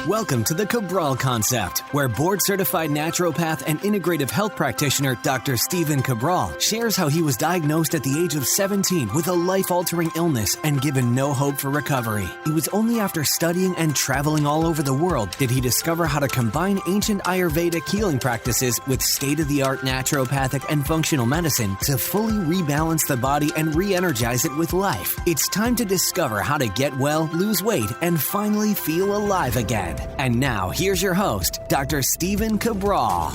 Welcome to the Cabral Concept, where board-certified naturopath and integrative health practitioner Dr. Stephen Cabral shares how he was diagnosed at the age of 17 with a life-altering illness and given no hope for recovery. It was only after studying and traveling all over the world did he discover how to combine ancient Ayurvedic healing practices with state-of-the-art naturopathic and functional medicine to fully rebalance the body and re-energize it with life. It's time to discover how to get well, lose weight, and finally feel alive again. And now, here's your host, Dr. Stephen Cabral.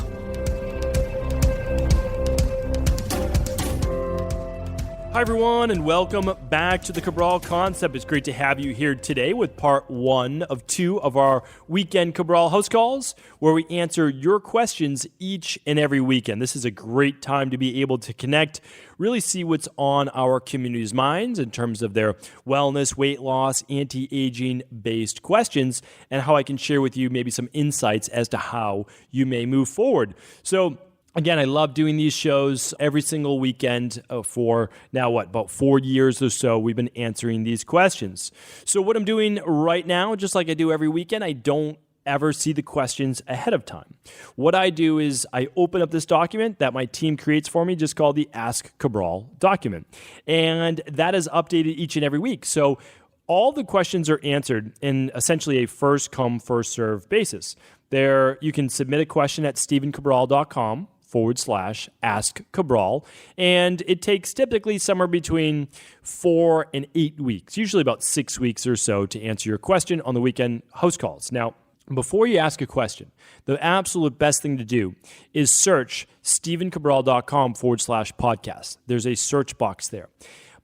Hi, everyone, and welcome back to the Cabral Concept. It's great to have you here today with part 1 of 2 of our weekend Cabral House Calls, where we answer your questions each and every weekend. This is a great time to be able to connect, really see what's on our community's minds in terms of their wellness, weight loss, anti-aging based questions, and how I can share with you maybe some insights as to how you may move forward. So, again, I love doing these shows every single weekend for now, about 4 years or so, we've been answering these questions. So what I'm doing right now, just like I do every weekend, I don't ever see the questions ahead of time. What I do is I open up this document that my team creates for me, just called the Ask Cabral document. And that is updated each and every week. So all the questions are answered in essentially a first come, first serve basis. There, you can submit a question at stephencabral.com/Ask Cabral. And it takes typically somewhere between 4 and 8 weeks, usually about 6 weeks or so, to answer your question on the weekend house calls. Now, before you ask a question, the absolute best thing to do is search stephencabral.com/podcast. There's a search box there.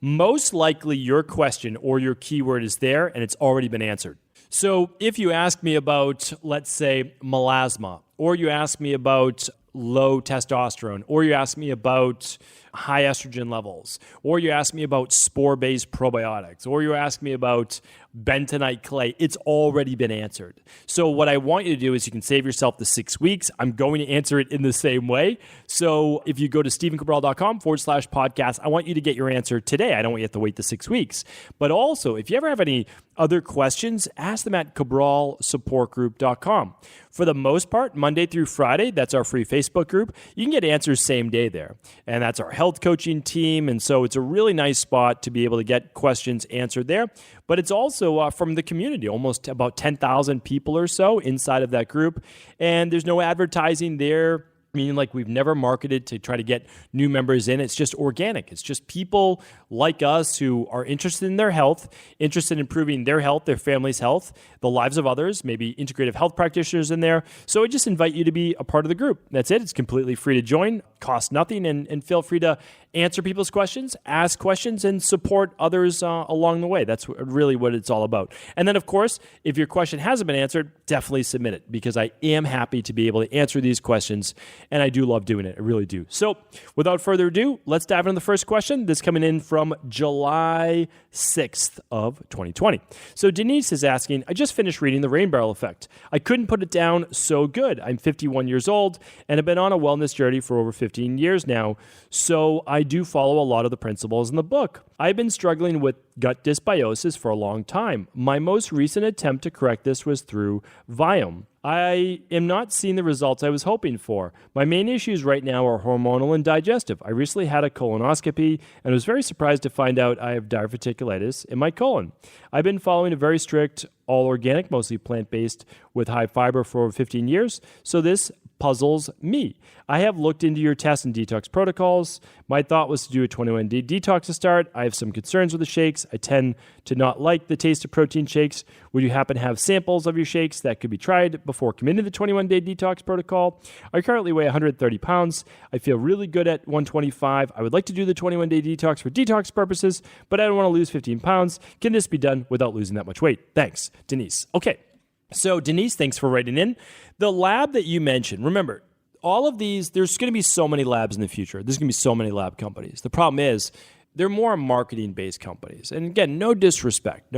Most likely your question or your keyword is there and it's already been answered. So if you ask me about, let's say, melasma, or you ask me about low testosterone, or you ask me about high estrogen levels, or you ask me about spore-based probiotics, or you ask me about bentonite clay, it's already been answered. So what I want you to do is you can save yourself the 6 weeks. I'm going to answer it in the same way. So if you go to stephencabral.com/podcast, I want you to get your answer today. I don't want you to have to wait the 6 weeks. But also, if you ever have any other questions, ask them at cabralsupportgroup.com. For the most part, Monday through Friday, that's our free Facebook group. You can get answers same day there. And that's our health coaching team. And so it's a really nice spot to be able to get questions answered there. But it's also from the community, almost about 10,000 people or so inside of that group. And there's no advertising there. Meaning like we've never marketed to try to get new members in. It's just organic. It's just people like us who are interested in their health, interested in improving their health, their family's health, the lives of others, maybe integrative health practitioners in there. So I just invite you to be a part of the group. That's it. It's completely free to join, costs nothing, and feel free to answer people's questions, ask questions, and support others along the way. That's really what it's all about. And then, of course, if your question hasn't been answered, definitely submit it because I am happy to be able to answer these questions. And I do love doing it. I really do. So without further ado, let's dive into the first question. This coming in from July 6th of 2020. So Denise is asking, I just finished reading The Rain Barrel Effect. I couldn't put it down so good. I'm 51 years old and have been on a wellness journey for over 15 years now. So I do follow a lot of the principles in the book. I've been struggling with gut dysbiosis for a long time. My most recent attempt to correct this was through Viome. I am not seeing the results I was hoping for. My main issues right now are hormonal and digestive. I recently had a colonoscopy and was very surprised to find out I have diverticulosis in my colon. I've been following a very strict, all organic, mostly plant-based with high fiber for over 15 years, so this puzzles me. I have looked into your test and detox protocols. My thought was to do a 21-day detox to start. I have some concerns with the shakes. I tend to not like the taste of protein shakes. Would you happen to have samples of your shakes that could be tried before committing to the 21-day detox protocol? I currently weigh 130 pounds. I feel really good at 125. I would like to do the 21-day detox for detox purposes, but I don't want to lose 15 pounds. Can this be done without losing that much weight? Thanks, Denise. Okay. So Denise, thanks for writing in. The lab that you mentioned, remember, all of these, there's going to be so many labs in the future. There's going to be so many lab companies. The problem is they're more marketing-based companies. And again, no disrespect.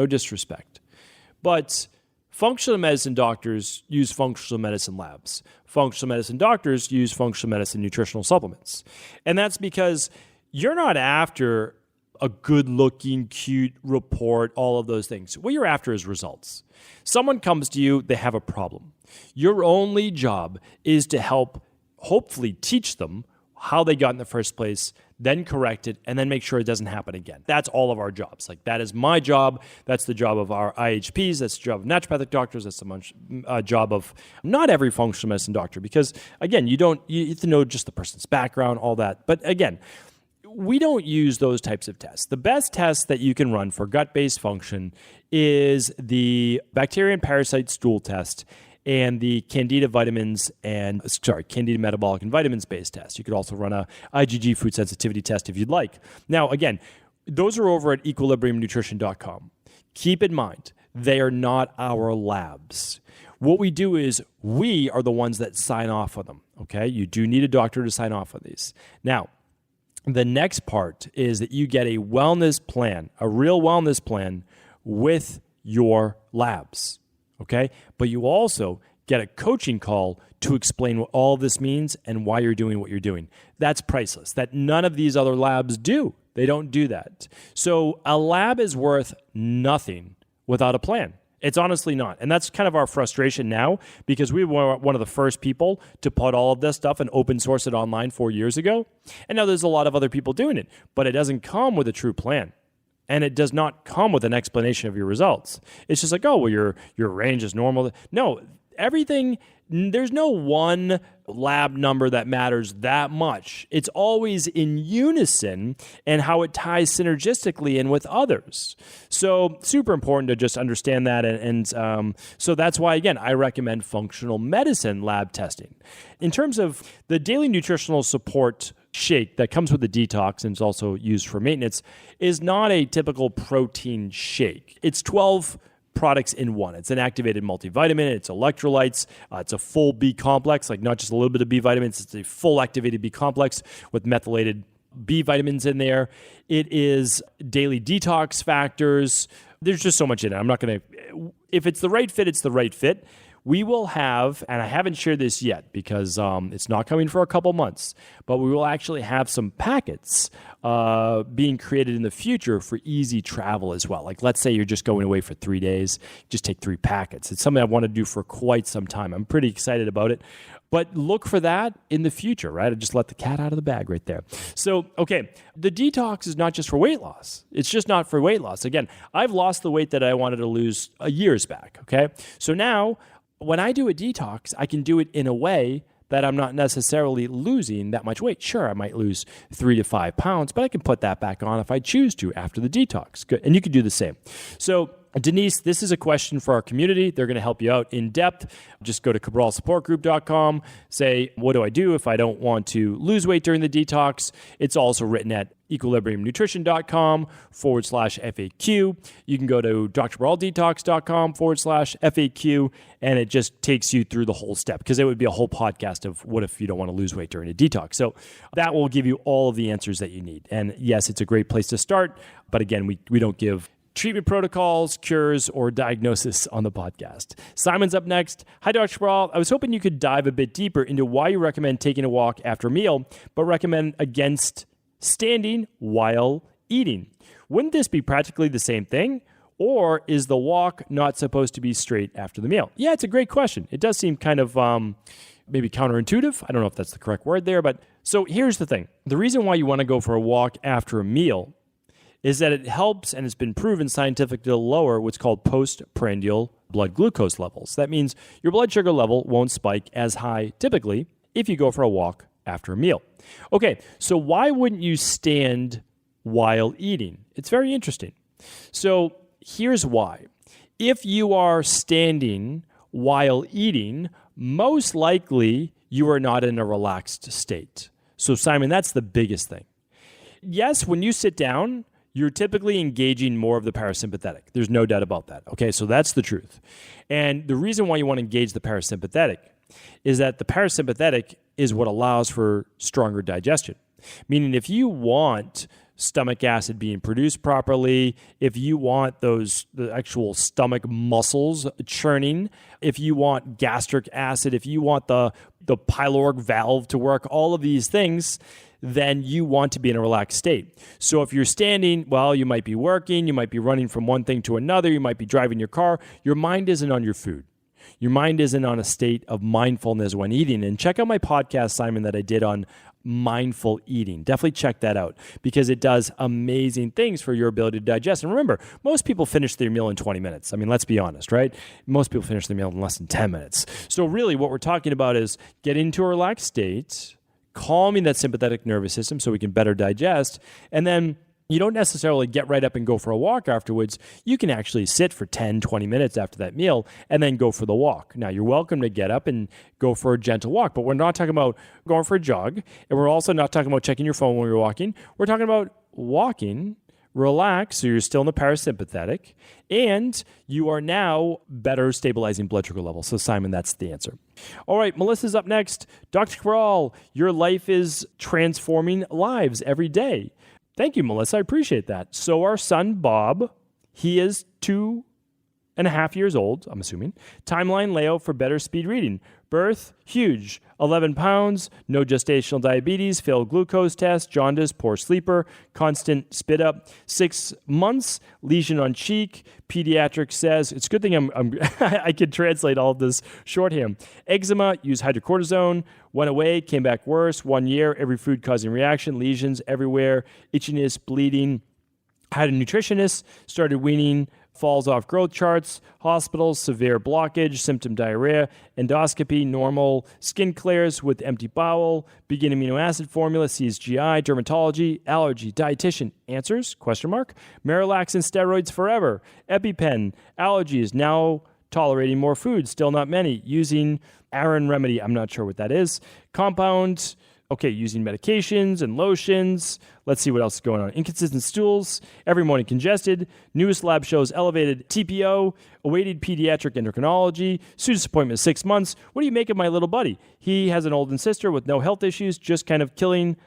But functional medicine doctors use functional medicine labs. Functional medicine doctors use functional medicine nutritional supplements. And that's because you're not after a good-looking, cute report, all of those things. What you're after is results. Someone comes to you, they have a problem. Your only job is to help, hopefully teach them how they got in the first place, then correct it, and then make sure it doesn't happen again. That's all of our jobs. Like, that is my job. That's the job of our IHPs. That's the job of naturopathic doctors. That's the job of not every functional medicine doctor, because, again, you have to know just the person's background, all that. But, again, we don't use those types of tests. The best test that you can run for gut-based function is the bacteria and parasite stool test and the Candida metabolic and vitamins-based test. You could also run a IgG food sensitivity test if you'd like. Now, again, those are over at equilibriumnutrition.com. Keep in mind, they are not our labs. What we do is we are the ones that sign off on them, okay? You do need a doctor to sign off on these. Now, the next part is that you get a wellness plan, a real wellness plan with your labs. Okay, but you also get a coaching call to explain what all of this means and why you're doing what you're doing. That's priceless. That none of these other labs do. They don't do that. So a lab is worth nothing without a plan. It's honestly not. And that's kind of our frustration now, because we were one of the first people to put all of this stuff and open source it online 4 years ago. And now there's a lot of other people doing it, but it doesn't come with a true plan. And it does not come with an explanation of your results. It's just like, oh, well, your range is normal. No, everything, there's no one lab number that matters that much. It's always in unison and how it ties synergistically in with others. So super important to just understand that. And so that's why, again, I recommend functional medicine lab testing. In terms of the daily nutritional support shake that comes with the detox and is also used for maintenance, is not a typical protein shake. It's 12 products in one. It's an activated multivitamin, it's electrolytes, it's a full B complex, like not just a little bit of B vitamins, it's a full activated B complex with methylated B vitamins in there. It is daily detox factors. There's just so much in it. I'm not going to, if it's the right fit, it's the right fit. We will have, and I haven't shared this yet because it's not coming for a couple months, but we will actually have some packets being created in the future for easy travel as well. Like, let's say you're just going away for 3 days, just take 3 packets. It's something I want to do for quite some time. I'm pretty excited about it. But look for that in the future, right? I just let the cat out of the bag right there. So, okay, the detox is not just for weight loss. It's just not for weight loss. Again, I've lost the weight that I wanted to lose years back, okay? So now, when I do a detox, I can do it in a way that I'm not necessarily losing that much weight. Sure, I might lose 3 to 5 pounds, but I can put that back on if I choose to after the detox. Good. And you can do the same. So, Denise, this is a question for our community. They're going to help you out in depth. Just go to cabralsupportgroup.com, say, what do I do if I don't want to lose weight during the detox? It's also written at equilibriumnutrition.com/FAQ. You can go to drcabraldetox.com/FAQ, and it just takes you through the whole step, because it would be a whole podcast of what if you don't want to lose weight during a detox. So that will give you all of the answers that you need. And yes, it's a great place to start. But again, we don't give treatment protocols, cures, or diagnosis on the podcast. Simon's up next. Hi, Dr. Cabral. I was hoping you could dive a bit deeper into why you recommend taking a walk after a meal, but recommend against standing while eating. Wouldn't this be practically the same thing? Or is the walk not supposed to be straight after the meal? Yeah, it's a great question. It does seem kind of maybe counterintuitive. I don't know if that's the correct word there, but so here's the thing. The reason why you want to go for a walk after a meal is that it helps, and it's been proven scientifically, to lower what's called postprandial blood glucose levels. That means your blood sugar level won't spike as high typically if you go for a walk after a meal. Okay, so why wouldn't you stand while eating? It's very interesting. So here's why. If you are standing while eating, most likely you are not in a relaxed state. So Simon, that's the biggest thing. Yes, when you sit down, you're typically engaging more of the parasympathetic. There's no doubt about that. Okay, so that's the truth. And the reason why you want to engage the parasympathetic is that the parasympathetic is what allows for stronger digestion. Meaning if you want stomach acid being produced properly, if you want the actual stomach muscles churning, if you want gastric acid, if you want the pyloric valve to work, all of these things, then you want to be in a relaxed state. So if you're standing, well, you might be working, you might be running from one thing to another, you might be driving your car. Your mind isn't on your food. Your mind isn't on a state of mindfulness when eating. And check out my podcast, Simon, that I did on mindful eating. Definitely check that out because it does amazing things for your ability to digest. And remember, most people finish their meal in 20 minutes. I mean, let's be honest, right? Most people finish their meal in less than 10 minutes. So really what we're talking about is getting into a relaxed state, calming that sympathetic nervous system so we can better digest, and then you don't necessarily get right up and go for a walk afterwards. You can actually sit for 10, 20 minutes after that meal and then go for the walk. Now, you're welcome to get up and go for a gentle walk, but we're not talking about going for a jog, and we're also not talking about checking your phone when you're walking. We're talking about walking, relax, so you're still in the parasympathetic, and you are now better stabilizing blood sugar levels. So, Simon, that's the answer. All right, Melissa's up next. Dr. Cabral, your life is transforming lives every day. Thank you, Melissa. I appreciate that. So our son, Bob, he is 2.5 years old, I'm assuming. Timeline layout for better speed reading. Birth, huge. 11 pounds, no gestational diabetes, failed glucose test, jaundice, poor sleeper, constant spit up. 6 months, lesion on cheek. Pediatric says, it's a good thing I can translate all of this shorthand. Eczema, use hydrocortisone, went away, came back worse. 1 year, every food causing reaction, lesions everywhere, itchiness, bleeding. Had a nutritionist, started weaning, falls off growth charts, hospitals, severe blockage, symptom diarrhea, endoscopy, normal, skin clears with empty bowel, begin amino acid formula, sees GI, dermatology, allergy, dietitian, answers, question mark, Marilax and steroids forever, EpiPen, allergies, now tolerating more food, still not many, using Aaron remedy, I'm not sure what that is, compound, okay, using medications and lotions. Let's see what else is going on. Inconsistent stools, every morning congested. Newest lab shows elevated TPO, awaited pediatric endocrinology. Student's appointment 6 months. What do you make of my little buddy? He has an older sister with no health issues, just kind of killing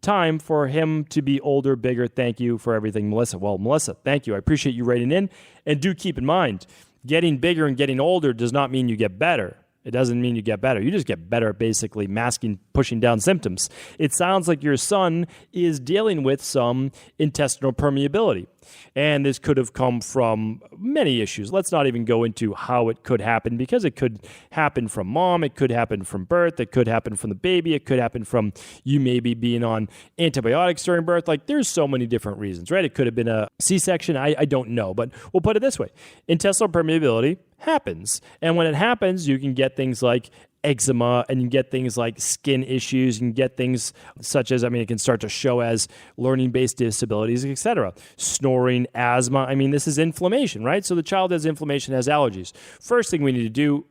time for him to be older, bigger. Thank you for everything, Melissa. Well, Melissa, thank you. I appreciate you writing in. And do keep in mind, getting bigger and getting older does not mean you get better. It doesn't mean you get better. You just get better at basically masking, pushing down symptoms. It sounds like your son is dealing with some intestinal permeability. And this could have come from many issues. Let's not even go into how it could happen because it could happen from mom. It could happen from birth. It could happen from the baby. It could happen from you maybe being on antibiotics during birth. Like there's so many different reasons, right? It could have been a C-section. I don't know, but we'll put it this way. Intestinal permeability happens. And when it happens, you can get things like eczema, and you get things like skin issues, you can get things such as, it can start to show as learning-based disabilities, etc. Snoring, asthma, this is inflammation, right? So the child has inflammation, has allergies. First thing we need to do,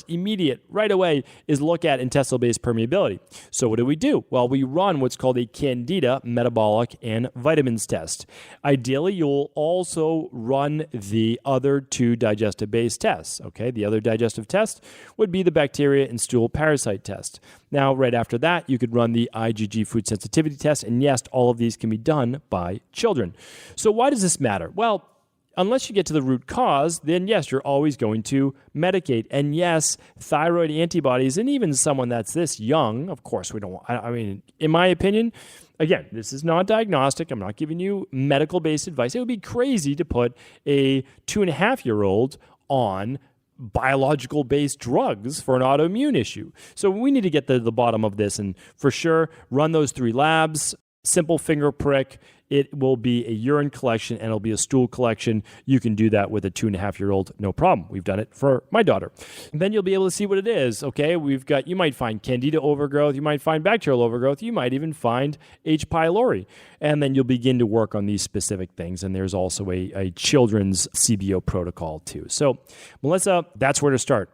immediate, right away, is look at intestinal-based permeability. So what do? Well, we run what's called a Candida metabolic and vitamins test. Ideally, you'll also run the other two digestive-based tests, okay? The other digestive test would be the bacteria and stool parasite test. Now, right after that, you could run the IgG food sensitivity test, and yes, all of these can be done by children. So why does this matter? Well, unless you get to the root cause, then yes, you're always going to medicate. And yes, thyroid antibodies, and even someone that's this young, of course, we don't want, in my opinion, again, this is not diagnostic. I'm not giving you medical-based advice. It would be crazy to put a 2.5-year-old on biological-based drugs for an autoimmune issue. So we need to get to the bottom of this, and for sure, run those 3 labs, simple finger prick. It will be a urine collection and it'll be a stool collection. You can do that with a 2.5-year-old, no problem. We've done it for my daughter. And then you'll be able to see what it is. Okay, you might find Candida overgrowth, you might find bacterial overgrowth, you might even find H. pylori. And then you'll begin to work on these specific things. And there's also a children's CBO protocol too. So, Melissa, that's where to start.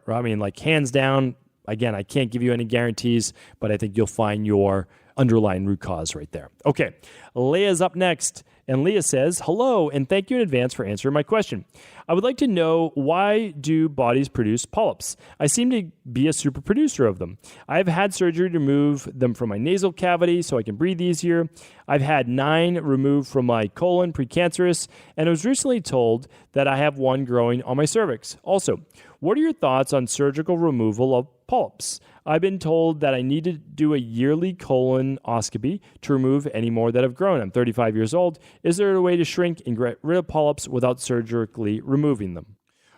Hands down, again, I can't give you any guarantees, but I think you'll find your underlying root cause right there. Okay, Leah's up next, and Leah says, hello, and thank you in advance for answering my question. I would like to know, why do bodies produce polyps? I seem to be a super producer of them. I've had surgery to remove them from my nasal cavity so I can breathe easier. I've had 9 removed from my colon, precancerous, and I was recently told that I have 1 growing on my cervix. Also, what are your thoughts on surgical removal of polyps. I've been told that I need to do a yearly colonoscopy to remove any more that have grown. I'm 35 years old. Is there a way to shrink and get rid of polyps without surgically removing them?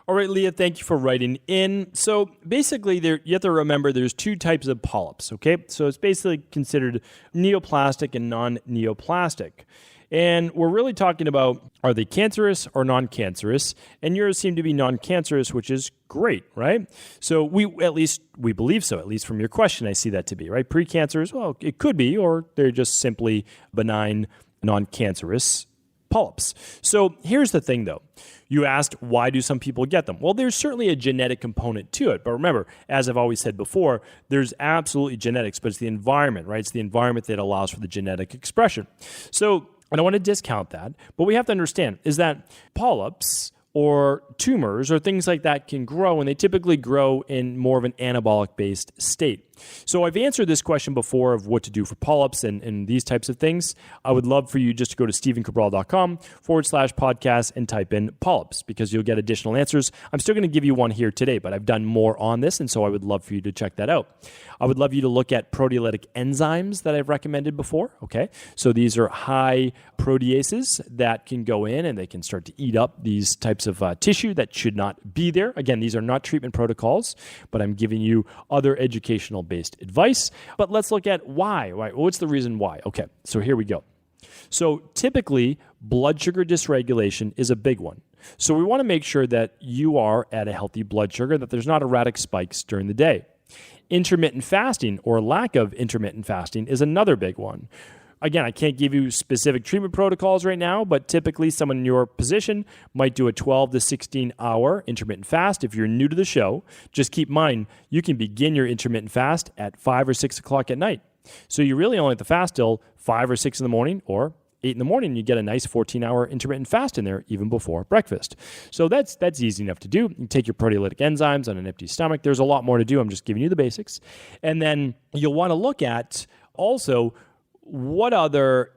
All right, Leah, thank you for writing in. So basically, you have to remember there's two types of polyps, okay? So it's basically considered neoplastic and non-neoplastic. And we're really talking about, are they cancerous or non-cancerous? And yours seem to be non-cancerous, which is great, right? So we believe so, at least from your question, I see that to be, right? Precancerous, well, it could be, or they're just simply benign, non-cancerous polyps. So here's the thing, though. You asked, why do some people get them? Well, there's certainly a genetic component to it. But remember, as I've always said before, there's absolutely genetics, but it's the environment, right? It's the environment that allows for the genetic expression. So I don't want to discount that, but we have to understand is that polyps or tumors or things like that can grow, and they typically grow in more of an anabolic-based state. So I've answered this question before of what to do for polyps and these types of things. I would love for you just to go to stevencabral.com/podcast and type in polyps because you'll get additional answers. I'm still going to give you one here today, but I've done more on this, and so I would love for you to check that out. I would love you to look at proteolytic enzymes that I've recommended before, okay? So these are high proteases that can go in and they can start to eat up these types of tissue that should not be there. Again, these are not treatment protocols, but I'm giving you other educational-based advice. But let's look at why. What's the reason why? Okay, so here we go. So typically, blood sugar dysregulation is a big one. So we want to make sure that you are at a healthy blood sugar, that there's not erratic spikes during the day. Intermittent fasting or lack of intermittent fasting is another big one. Again, I can't give you specific treatment protocols right now, but typically someone in your position might do a 12 to 16 hour intermittent fast. If you're new to the show, just keep in mind, you can begin your intermittent fast at 5 or 6 o'clock at night. So you really only have to fast till 5 or 6 in the morning or 8 in the morning. You get a nice 14-hour intermittent fast in there even before breakfast. So that's easy enough to do. You take your proteolytic enzymes on an empty stomach. There's a lot more to do. I'm just giving you the basics. And then you'll want to look at also what other,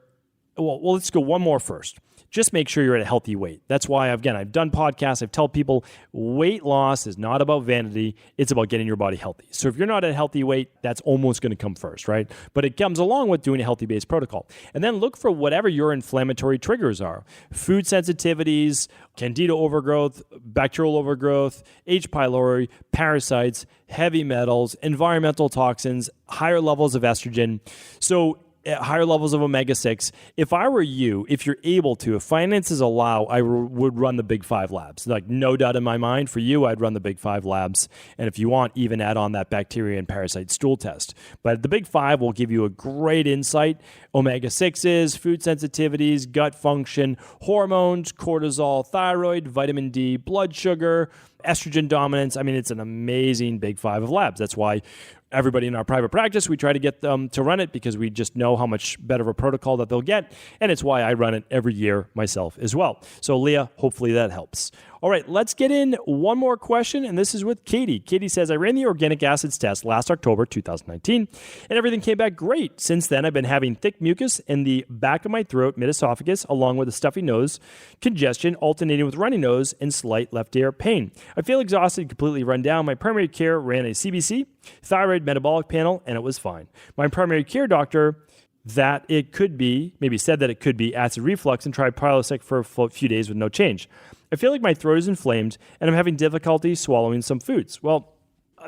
well, let's go one more first. Just make sure you're at a healthy weight. That's why, I've done podcasts. I've told people weight loss is not about vanity. It's about getting your body healthy. So if you're not at a healthy weight, that's almost going to come first, right? But it comes along with doing a healthy-based protocol. And then look for whatever your inflammatory triggers are. Food sensitivities, candida overgrowth, bacterial overgrowth, H. pylori, parasites, heavy metals, environmental toxins, higher levels of estrogen. So higher levels of omega-6. If I were you, if you're able to, if finances allow, I would run the big 5 labs. Like, no doubt in my mind, for you, I'd run the big 5 labs. And if you want, even add on that bacteria and parasite stool test. But the big 5 will give you a great insight. Omega-6s, food sensitivities, gut function, hormones, cortisol, thyroid, vitamin D, blood sugar, estrogen dominance. I mean, it's an amazing big 5 of labs. That's why everybody in our private practice, we try to get them to run it because we just know how much better of a protocol that they'll get. And it's why I run it every year myself as well. So Leah, hopefully that helps. All right, let's get in one more question, and this is with Katie. Katie says, I ran the organic acids test last October 2019, and everything came back great. Since then, I've been having thick mucus in the back of my throat, mid-esophagus, along with a stuffy nose, congestion, alternating with runny nose, and slight left ear pain. I feel exhausted, completely run down. My primary care ran a CBC, thyroid metabolic panel, and it was fine. My primary care doctor that it could be, maybe said that it could be acid reflux and tried Prilosec for a few days with no change. I feel like my throat is inflamed and I'm having difficulty swallowing some foods. Well,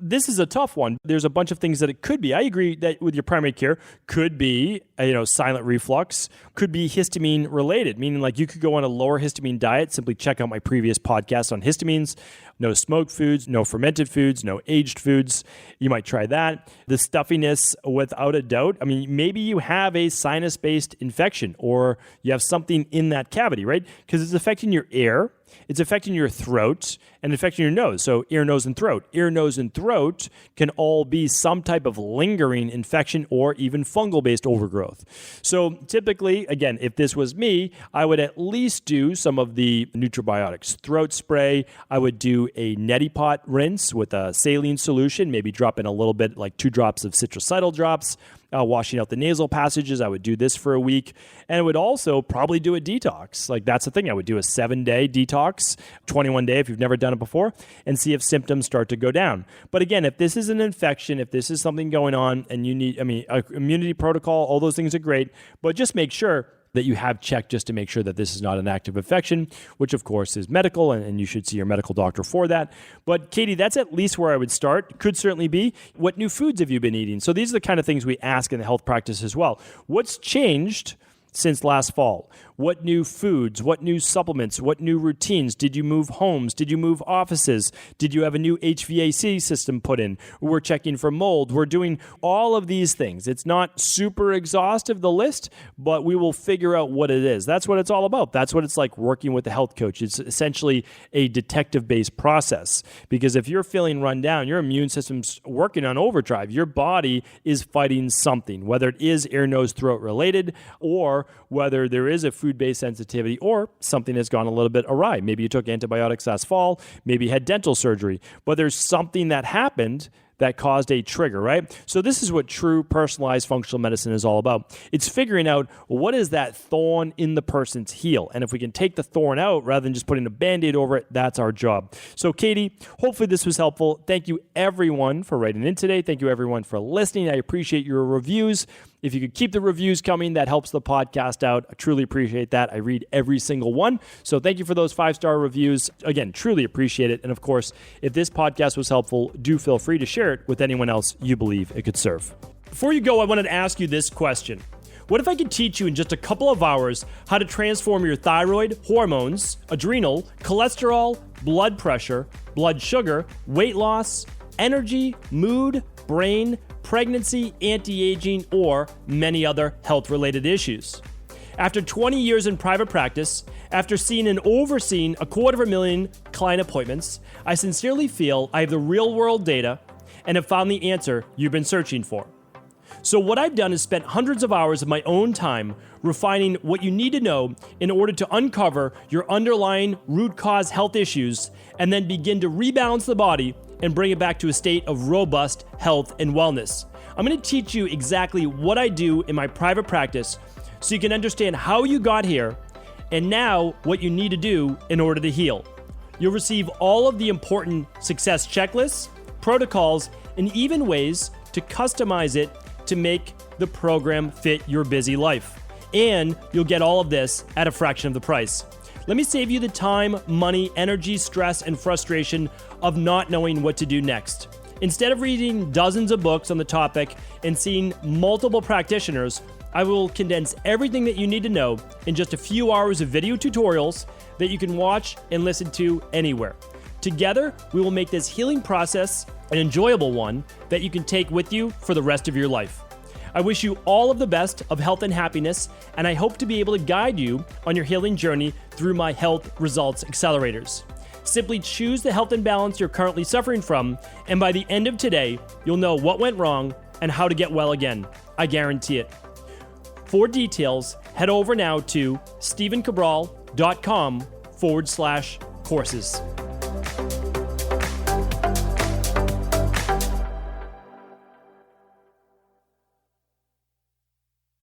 this is a tough one. There's a bunch of things that it could be. I agree that with your primary care, could be, silent reflux, could be histamine related, meaning like you could go on a lower histamine diet. Simply check out my previous podcast on histamines. No smoked foods, no fermented foods, no aged foods. You might try that. The stuffiness, without a doubt. I mean, maybe you have a sinus-based infection or you have something in that cavity, right? Because it's affecting your air. It's affecting your throat and affecting your nose. So ear, nose, and throat. Ear, nose, and throat can all be some type of lingering infection or even fungal-based overgrowth. So typically, again, if this was me, I would at least do some of the nutribiotics. Throat spray, I would do a neti pot rinse with a saline solution, maybe drop in a little bit, like 2 drops of citricidal drops, washing out the nasal passages. I would do this for a week, and I would also probably do a detox. Like, that's the thing. I would do a 7-day detox, 21-day if you've never done it before, and see if symptoms start to go down. But again, if this is an infection, if this is something going on and you need, immunity protocol, all those things are great, but just make sure that you have checked just to make sure that this is not an active infection, which of course is medical, and you should see your medical doctor for that. But Katie, that's at least where I would start. Could certainly be, what new foods have you been eating? So these are the kind of things we ask in the health practice as well. What's changed since last fall? What new foods, what new supplements, what new routines? Did you move homes? Did you move offices? Did you have a new HVAC system put in? We're checking for mold. We're doing all of these things. It's not super exhaustive, the list, but we will figure out what it is. That's what it's all about. That's what it's like working with a health coach. It's essentially a detective-based process, because if you're feeling run down, your immune system's working on overdrive. Your body is fighting something, whether it is ear, nose, throat related, or whether there is a food-based sensitivity, or something has gone a little bit awry. Maybe you took antibiotics last fall, maybe you had dental surgery, but there's something that happened that caused a trigger, right? So this is what true personalized functional medicine is all about. It's figuring out, what is that thorn in the person's heel? And if we can take the thorn out rather than just putting a Band-Aid over it, that's our job. So Katie, hopefully this was helpful. Thank you everyone for writing in today. Thank you everyone for listening. I appreciate your reviews. If you could keep the reviews coming, that helps the podcast out. I truly appreciate that. I read every single one. So thank you for those 5-star reviews. Again, truly appreciate it. And of course, if this podcast was helpful, do feel free to share it with anyone else you believe it could serve. Before you go, I wanted to ask you this question. What if I could teach you in just a couple of hours how to transform your thyroid, hormones, adrenal, cholesterol, blood pressure, blood sugar, weight loss, energy, mood, brain, pregnancy, anti-aging, or many other health-related issues? After 20 years in private practice, after seeing and overseeing 250,000 client appointments, I sincerely feel I have the real-world data and have found the answer you've been searching for. So what I've done is spent hundreds of hours of my own time refining what you need to know in order to uncover your underlying root cause health issues, and then begin to rebalance the body and bring it back to a state of robust health and wellness. I'm going to teach you exactly what I do in my private practice so you can understand how you got here, and now what you need to do in order to heal. You'll receive all of the important success checklists, protocols, and even ways to customize it to make the program fit your busy life. And you'll get all of this at a fraction of the price. Let me save you the time, money, energy, stress, and frustration of not knowing what to do next. Instead of reading dozens of books on the topic and seeing multiple practitioners, I will condense everything that you need to know in just a few hours of video tutorials that you can watch and listen to anywhere. Together, we will make this healing process an enjoyable one that you can take with you for the rest of your life. I wish you all of the best of health and happiness, and I hope to be able to guide you on your healing journey through my Health Results Accelerators. Simply choose the health imbalance you're currently suffering from, and by the end of today, you'll know what went wrong and how to get well again. I guarantee it. For details, head over now to stephencabral.com/courses.